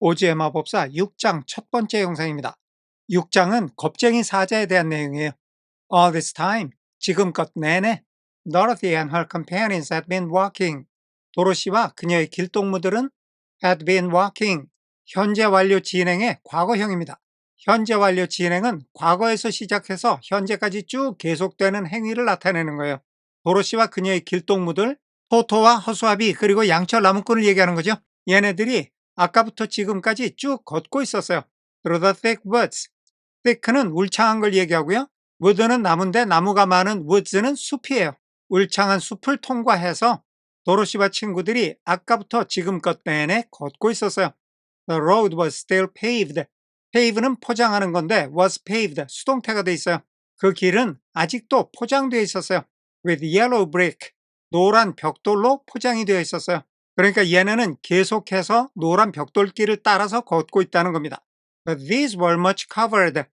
오즈의 마법사 6장 첫 번째 영상입니다. 6장은 겁쟁이 사자에 대한 내용이에요. All this time, 지금껏 내내 Dorothy and her companions had been walking. 도로시와 그녀의 길동무들은 had been walking. 현재 완료 진행의 과거형입니다. 현재 완료 진행은 과거에서 시작해서 현재까지 쭉 계속되는 행위를 나타내는 거예요. 도로시와 그녀의 길동무들, 토토와 허수아비 그리고 양철 나무꾼을 얘기하는 거죠. 얘네들이 아까부터 지금까지 쭉 걷고 있었어요. Through the thick woods. thick는 울창한 걸 얘기하고요. wood는 나무인데 나무가 많은 woods는 숲이에요. 울창한 숲을 통과해서 도로시와 친구들이 아까부터 지금껏 내내 걷고 있었어요. The road was still paved. pave는 포장하는 건데 was paved, 수동태가 돼 있어요. 그 길은 아직도 포장되어 있었어요. with yellow brick, 노란 벽돌로 포장이 되어 있었어요. 그러니까 얘네는 계속해서 노란 벽돌길을 따라서 걷고 있다는 겁니다. But these were much covered.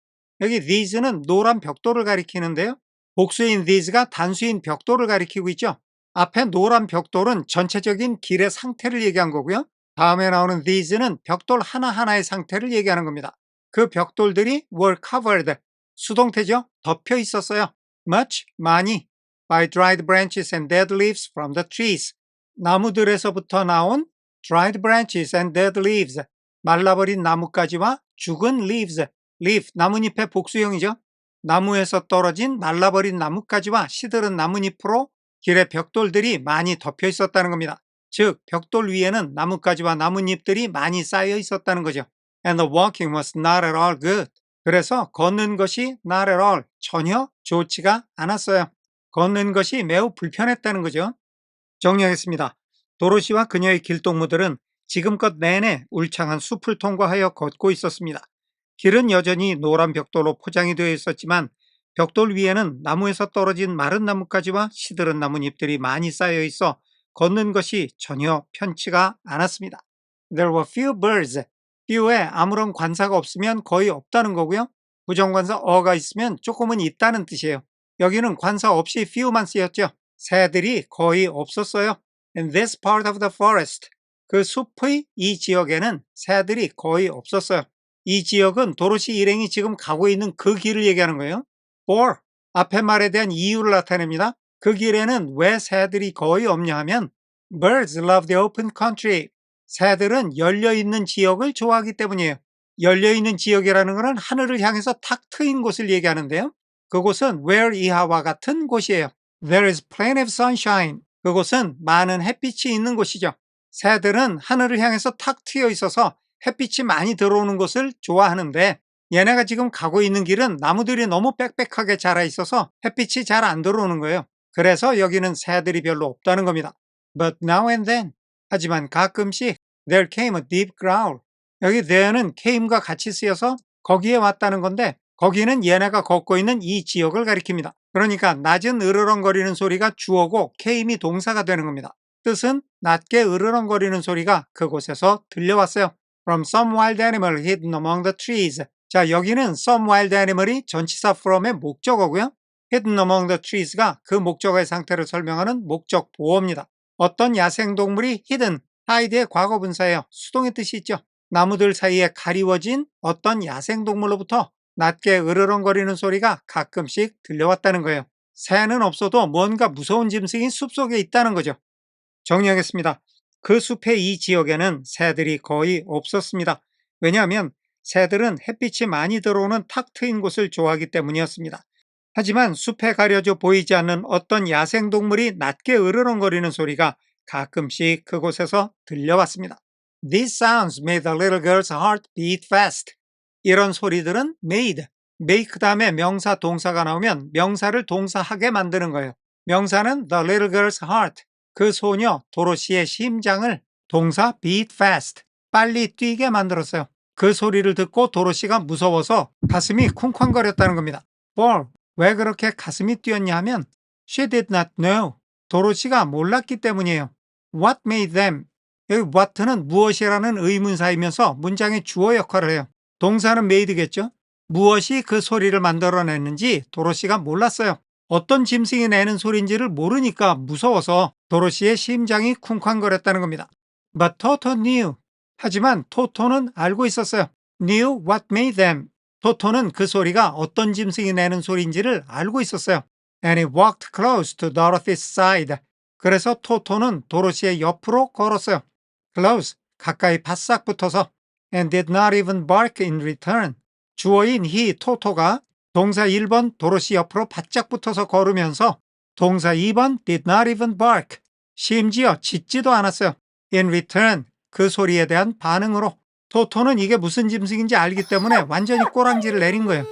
여기 these는 노란 벽돌을 가리키는데요. 복수인 these가 단수인 벽돌을 가리키고 있죠. 앞에 노란 벽돌은 전체적인 길의 상태를 얘기한 거고요. 다음에 나오는 these는 벽돌 하나하나의 상태를 얘기하는 겁니다. 그 벽돌들이 were covered, 수동태죠. 덮여 있었어요. much, 많이, by dried branches and dead leaves from the trees. 나무들에서부터 나온 dried branches and dead leaves, 말라버린 나뭇가지와 죽은 leaves, leaf, 나뭇잎의 복수형이죠. 나무에서 떨어진 말라버린 나뭇가지와 시들은 나뭇잎으로 길의 벽돌들이 많이 덮여 있었다는 겁니다. 즉, 벽돌 위에는 나뭇가지와 나뭇잎들이 많이 쌓여 있었다는 거죠. And the walking was not at all good. 그래서 걷는 것이 not at all, 전혀 좋지가 않았어요. 걷는 것이 매우 불편했다는 거죠. 정리하겠습니다. 도로시와 그녀의 길동무들은 지금껏 내내 울창한 숲을 통과하여 걷고 있었습니다. 길은 여전히 노란 벽돌로 포장이 되어 있었지만 벽돌 위에는 나무에서 떨어진 마른 나뭇가지와 시들은 나뭇잎들이 많이 쌓여 있어 걷는 것이 전혀 편치가 않았습니다. There were few birds. few에 아무런 관사가 없으면 거의 없다는 거고요. 부정관사 어가 있으면 조금은 있다는 뜻이에요. 여기는 관사 없이 few만 쓰였죠. 새들이 거의 없었어요. In this part of the forest. 그 숲의 이 지역에는 새들이 거의 없었어요. 이 지역은 도로시 일행이 지금 가고 있는 그 길을 얘기하는 거예요. For, 앞의 말에 대한 이유를 나타냅니다. 그 길에는 왜 새들이 거의 없냐 하면 Birds love the open country. 새들은 열려있는 지역을 좋아하기 때문이에요. 열려있는 지역이라는 것은 하늘을 향해서 탁 트인 곳을 얘기하는데요. 그곳은 where 이하와 같은 곳이에요. There is plenty of sunshine. 그곳은 많은 햇빛이 있는 곳이죠. 새들은 하늘을 향해서 탁 트여 있어서 햇빛이 많이 들어오는 곳을 좋아하는데 얘네가 지금 가고 있는 길은 나무들이 너무 빽빽하게 자라 있어서 햇빛이 잘 안 들어오는 거예요. 그래서 여기는 새들이 별로 없다는 겁니다. But now and then. 하지만 가끔씩 there came a deep growl. 여기 there는 came과 같이 쓰여서 거기에 왔다는 건데 거기는 얘네가 걷고 있는 이 지역을 가리킵니다. 그러니까 낮은 으르렁거리는 소리가 주어고 came이 동사가 되는 겁니다. 뜻은 낮게 으르렁거리는 소리가 그곳에서 들려왔어요. From some wild animal hidden among the trees. 자, 여기는 some wild animal이 전치사 from의 목적어고요. hidden among the trees가 그 목적어의 상태를 설명하는 목적 보어입니다. 어떤 야생동물이 hidden, hide의 과거분사예요. 수동의 뜻이 있죠. 나무들 사이에 가리워진 어떤 야생동물로부터 낮게 으르렁거리는 소리가 가끔씩 들려왔다는 거예요. 새는 없어도 뭔가 무서운 짐승이 숲속에 있다는 거죠. 정리하겠습니다. 그 숲의 이 지역에는 새들이 거의 없었습니다. 왜냐하면 새들은 햇빛이 많이 들어오는 탁 트인 곳을 좋아하기 때문이었습니다. 하지만 숲에 가려져 보이지 않는 어떤 야생동물이 낮게 으르렁거리는 소리가 가끔씩 그곳에서 들려왔습니다. These sounds made the little girl's heart beat fast. 이런 소리들은 made, make 다음에 명사, 동사가 나오면 명사를 동사하게 만드는 거예요. 명사는 the little girl's heart, 그 소녀 도로시의 심장을 동사 beat fast, 빨리 뛰게 만들었어요. 그 소리를 듣고 도로시가 무서워서 가슴이 쿵쾅거렸다는 겁니다. For, 왜 그렇게 가슴이 뛰었냐 하면 She did not know. 도로시가 몰랐기 때문이에요. What made them? 여기 what는 무엇이라는 의문사이면서 문장의 주어 역할을 해요. 동사는 made겠죠? 무엇이 그 소리를 만들어냈는지 도로시가 몰랐어요. 어떤 짐승이 내는 소리인지를 모르니까 무서워서 도로시의 심장이 쿵쾅거렸다는 겁니다. But Toto knew. 하지만 토토는 알고 있었어요. knew what made them. 토토는 그 소리가 어떤 짐승이 내는 소리인지를 알고 있었어요. And he walked close to Dorothy's side. 그래서 토토는 도로시의 옆으로 걸었어요. close, 가까이 바싹 붙어서. and did not even bark in return. 주어인 he, 토토가 동사 1번 도로시 옆으로 바짝 붙어서 걸으면서 동사 2번 did not even bark. 심지어 짖지도 않았어요. in return, 그 소리에 대한 반응으로. 토토는 이게 무슨 짐승인지 알기 때문에 완전히 꼬랑지를 내린 거예요.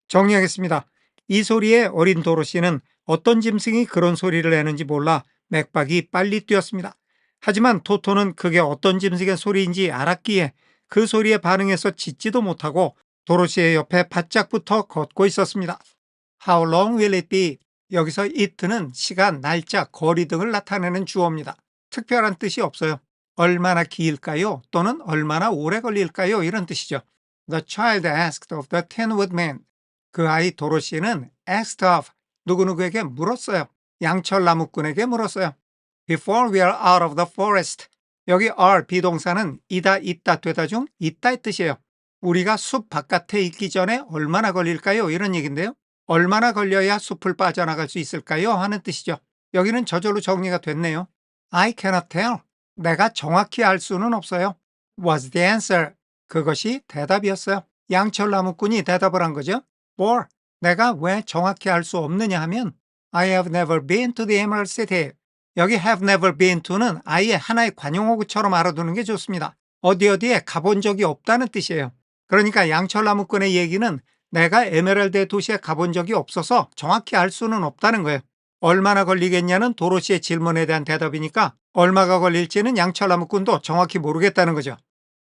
정리하겠습니다. 이 소리에 어린 도로시는 어떤 짐승이 그런 소리를 내는지 몰라 맥박이 빨리 뛰었습니다. 하지만 토토는 그게 어떤 짐승의 소리인지 알았기에 그 소리에 반응해서 짖지도 못하고 도로시의 옆에 바짝 붙어 걷고 있었습니다. How long will it be? 여기서 it는 시간, 날짜, 거리 등을 나타내는 주어입니다. 특별한 뜻이 없어요. 얼마나 길까요? 또는 얼마나 오래 걸릴까요? 이런 뜻이죠. The child asked of the Tin Woodman. 그 아이 도로시는 asked of 누구누구에게 물었어요. 양철나무꾼에게 물었어요. Before we are out of the forest. 여기 are 비동사는 이다, 있다, 되다 중 있다의 뜻이에요. 우리가 숲 바깥에 있기 전에 얼마나 걸릴까요? 이런 얘기인데요. 얼마나 걸려야 숲을 빠져나갈 수 있을까요? 하는 뜻이죠. 여기는 저절로 정리가 됐네요. I cannot tell. 내가 정확히 알 수는 없어요. Was the answer. 그것이 대답이었어요. 양철나무꾼이 대답을 한 거죠. For. 내가 왜 정확히 알 수 없느냐 하면 I have never been to the Emerald City. 여기 have never been to는 아예 하나의 관용어구처럼 알아두는 게 좋습니다. 어디에 가본 적이 없다는 뜻이에요. 그러니까 양철나무꾼의 얘기는 내가 에메랄드 도시에 가본 적이 없어서 정확히 알 수는 없다는 거예요. 얼마나 걸리겠냐는 도로시의 질문에 대한 대답이니까 얼마가 걸릴지는 양철나무꾼도 정확히 모르겠다는 거죠.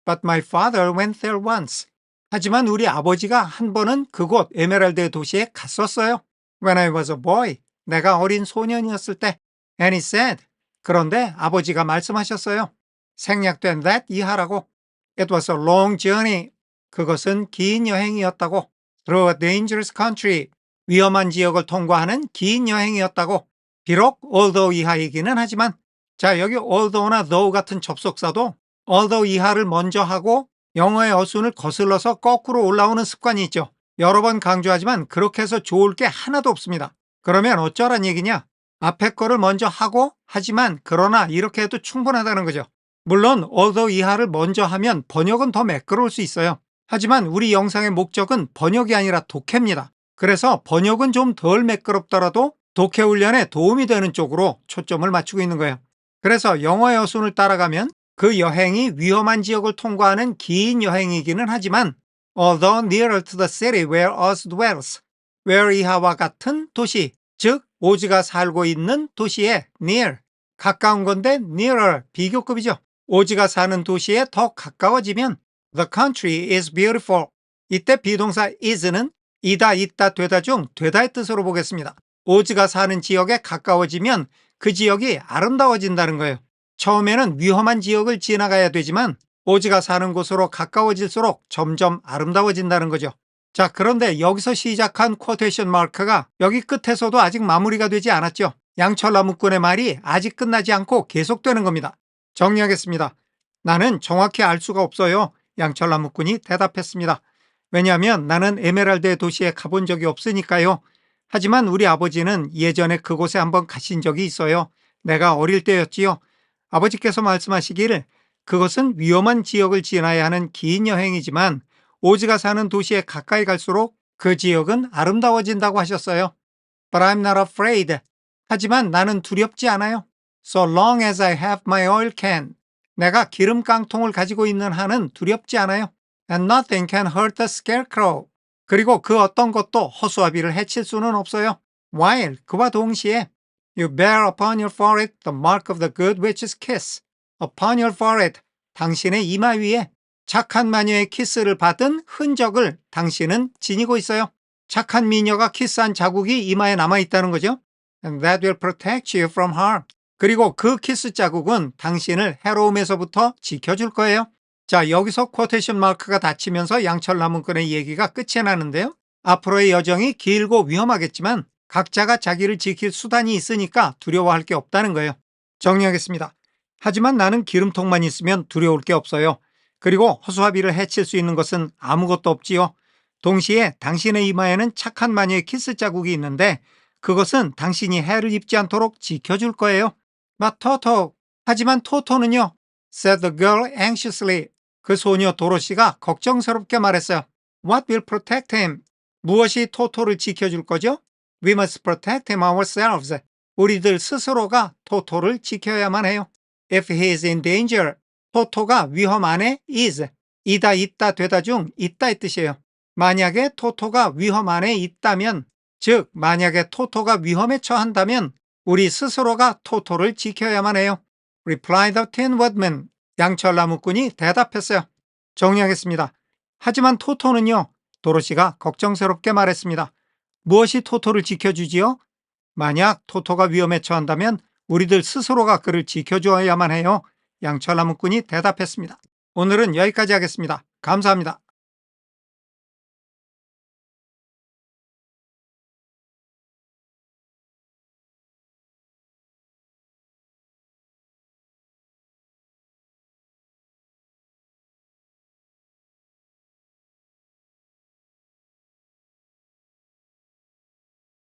But my father went there once. 하지만 우리 아버지가 한 번은 그곳 에메랄드 도시에 갔었어요. When I was a boy. 내가 어린 소년이었을 때. And he said. 그런데 아버지가 말씀하셨어요. 생략된 that 이하라고. It was a long journey. 그것은 긴 여행이었다고. Through a dangerous country. 위험한 지역을 통과하는 긴 여행이었다고. 비록 although 이하이기는 하지만 자, 여기 although나 though 같은 접속사도 although 이하를 먼저 하고 영어의 어순을 거슬러서 거꾸로 올라오는 습관이 있죠. 여러 번 강조하지만 그렇게 해서 좋을 게 하나도 없습니다. 그러면 어쩌란 얘기냐? 앞에 거를 먼저 하고 하지만 그러나 이렇게 해도 충분하다는 거죠. 물론 although 이하를 먼저 하면 번역은 더 매끄러울 수 있어요. 하지만 우리 영상의 목적은 번역이 아니라 독해입니다. 그래서 번역은 좀 덜 매끄럽더라도 독해 훈련에 도움이 되는 쪽으로 초점을 맞추고 있는 거예요. 그래서 영어의 어순을 따라가면 그 여행이 위험한 지역을 통과하는 긴 여행이기는 하지만 although nearer to the city where Oz dwells, where 이하와 같은 도시, 즉 오즈가 살고 있는 도시에 near, 가까운 건데 nearer, 비교급이죠. 오즈가 사는 도시에 더 가까워지면 the country is beautiful. 이때 비동사 is는 이다, 있다, 되다 중 되다의 뜻으로 보겠습니다. 오즈가 사는 지역에 가까워지면 그 지역이 아름다워진다는 거예요. 처음에는 위험한 지역을 지나가야 되지만 오즈가 사는 곳으로 가까워질수록 점점 아름다워진다는 거죠. 자, 그런데 여기서 시작한 쿼테이션 마크가 여기 끝에서도 아직 마무리가 되지 않았죠. 양철나무꾼의 말이 아직 끝나지 않고 계속되는 겁니다. 정리하겠습니다. 나는 정확히 알 수가 없어요. 양철나무꾼이 대답했습니다. 왜냐하면 나는 에메랄드 도시에 가본 적이 없으니까요. 하지만 우리 아버지는 예전에 그곳에 한번 가신 적이 있어요. 내가 어릴 때였지요. 아버지께서 말씀하시기를 그것은 위험한 지역을 지나야 하는 긴 여행이지만 오즈가 사는 도시에 가까이 갈수록 그 지역은 아름다워진다고 하셨어요. But I'm not afraid. 하지만 나는 두렵지 않아요. So long as I have my oil can. 내가 기름 깡통을 가지고 있는 한은 두렵지 않아요. And nothing can hurt the scarecrow. 그리고 그 어떤 것도 허수아비를 해칠 수는 없어요. While 그와 동시에 You bear upon your forehead the mark of the good witch's kiss. Upon your forehead, 당신의 이마 위에 착한 마녀의 키스를 받은 흔적을 당신은 지니고 있어요. 착한 미녀가 키스한 자국이 이마에 남아있다는 거죠. And that will protect you from harm. 그리고 그 키스 자국은 당신을 해로움에서부터 지켜줄 거예요. 자, 여기서 쿼테이션 마크가 닫히면서 양철나무꾼의 얘기가 끝이 나는데요. 앞으로의 여정이 길고 위험하겠지만 각자가 자기를 지킬 수단이 있으니까 두려워할 게 없다는 거예요. 정리하겠습니다. 하지만 나는 기름통만 있으면 두려울 게 없어요. 그리고 허수아비를 해칠 수 있는 것은 아무것도 없지요. 동시에 당신의 이마에는 착한 마녀의 키스 자국이 있는데 그것은 당신이 해를 입지 않도록 지켜줄 거예요. But Toto, 하지만 토토는요, said the girl anxiously. 그 소녀 도로시가 걱정스럽게 말했어요. What will protect him? 무엇이 토토를 지켜줄 거죠? We must protect him ourselves. 우리들 스스로가 토토를 지켜야만 해요. If he is in danger, 토토가 위험 안에 is, 이다 있다 되다 중 있다의 뜻이에요. 만약에 토토가 위험 안에 있다면, 즉 만약에 토토가 위험에 처한다면 우리 스스로가 토토를 지켜야만 해요. replied the Tin Woodman. 양철나무꾼이 대답했어요. 정리하겠습니다. 하지만 토토는요, 도로시가 걱정스럽게 말했습니다. 무엇이 토토를 지켜주지요? 만약 토토가 위험에 처한다면 우리들 스스로가 그를 지켜줘야만 해요. 양철나무꾼이 대답했습니다. 오늘은 여기까지 하겠습니다. 감사합니다.